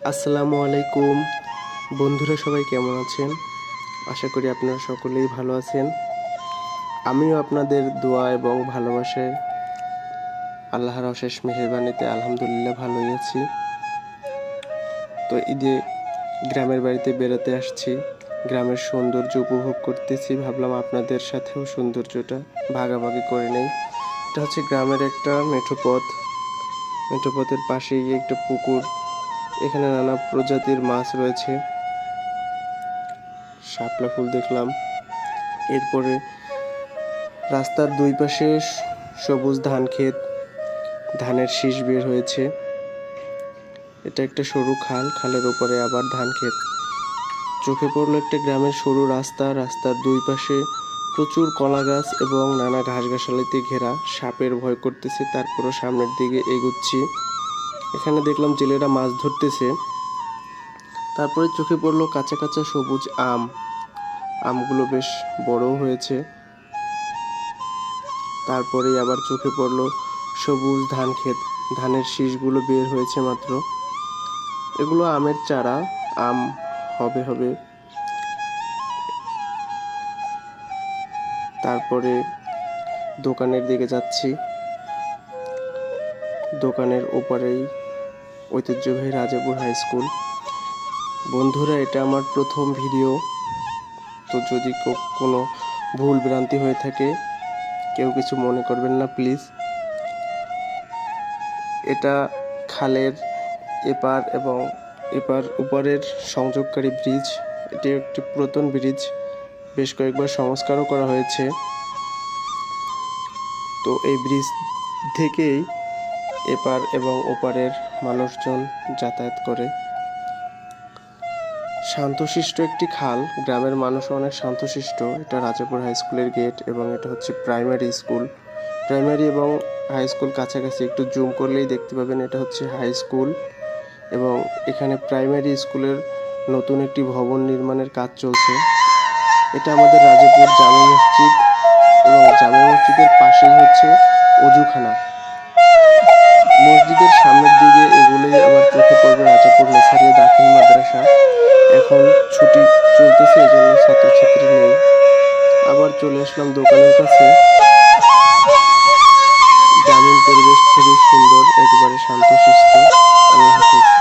আসসালামু আলাইকুম বন্ধুরা, সবাই কেমন আছেন? আশা করি আপনারা সকলেই ভালো আছেন। আমিও আপনাদের দোয়া এবং ভালোবাসায় আল্লাহর অশেষ মেহেরবানিতে আলহামদুলিল্লাহ ভালোই আছি। তো ঈদে গ্রামের বাড়িতে বেড়াতে আসছি, গ্রামের সৌন্দর্য উপভোগ করতেছি। ভাবলাম আপনাদের সাথেও সৌন্দর্যটা ভাগাভাগি করে নেই। এটা হচ্ছে গ্রামের একটা মেঠোপথের পাশেই একটা পুকুর। এখানে নানা প্রজাতির মাছ রয়েছে। শাপলা ফুল দেখলাম। এরপরে রাস্তার দুই পাশে সবুজ ধান ক্ষেত, ধানের শীষ বের হয়েছে। এটা একটা সরু খাল, খালের উপরে আবার ধান ক্ষেত। চোখে পড়লো একটা গ্রামের সরু রাস্তার দুই পাশে প্রচুর কলা গাছ এবং নানা ঘাসগাছালিতে ঘেরা। সাপের ভয় করতেছে, তারপরও সামনের দিকে এগুচ্ছি। এখানে দেখলাম জেলেরা মাছ ধরতেছে। তারপরে চোখে পড়লো কাঁচা কাঁচা সবুজ আমগুলো বেশ বড়ও হয়েছে। তারপরেই আবার চোখে পড়লো সবুজ ধান ক্ষেত, ধানের শীষগুলো বের হয়েছে মাত্র। এগুলো আমের চারা, আম হবে। তারপরে দোকানের দিকে যাচ্ছি। দোকানের ওপারেই ঐতিহ্যবাহী রাজাপুর হাই স্কুল। বন্ধুরা, এটা আমার প্রথম ভিডিও, তো যদি কোনো ভুল ভ্রান্তি হয়ে থাকে কেউ কিছু মনে করবেন না প্লিজ। এটা খালের এপার এবং ওপারের সংযোগকারী ব্রিজ। এটি একটি পুরাতন ব্রিজ, বেশ কয়েকবার সংস্কারও করা হয়েছে। তো এই ব্রিজ থেকেই এপার এবং ওপারের মানুষজন যাতায়াত করে। শান্তশিষ্ট একটি খাল, গ্রামের মানুষও অনেক শান্তশিষ্ট। এটা রাজাপুর হাই স্কুলের গেট এবং এটা হচ্ছে প্রাইমারি স্কুল। প্রাইমারি এবং হাই স্কুল কাছাকাছি, একটু জুম করলেই দেখতে পাবেন এটা হচ্ছে হাই স্কুল। এবং এখানে প্রাইমারি স্কুলের নতুন একটি ভবন নির্মাণের কাজ চলছে। এটা আমাদের রাজাপুর জামে মসজিদ এবং জামে মসজিদের পাশেই হচ্ছে অজুখানা। মসজিদের সামনের দিকে এগুলোই আবার চোখে পড়বে রাজাপুর নেছারিয়া দাখিল মাদ্রাসা। এখন ছুটি চলতেছে, এই জন্য ছাত্রছাত্রী নেই। আবার চলে আসলাম দোকানের কাছে। গ্রামীণ পরিবেশ খুবই সুন্দর, একেবারে শান্তশিষ্ট। আল্লাহ হাফেজ।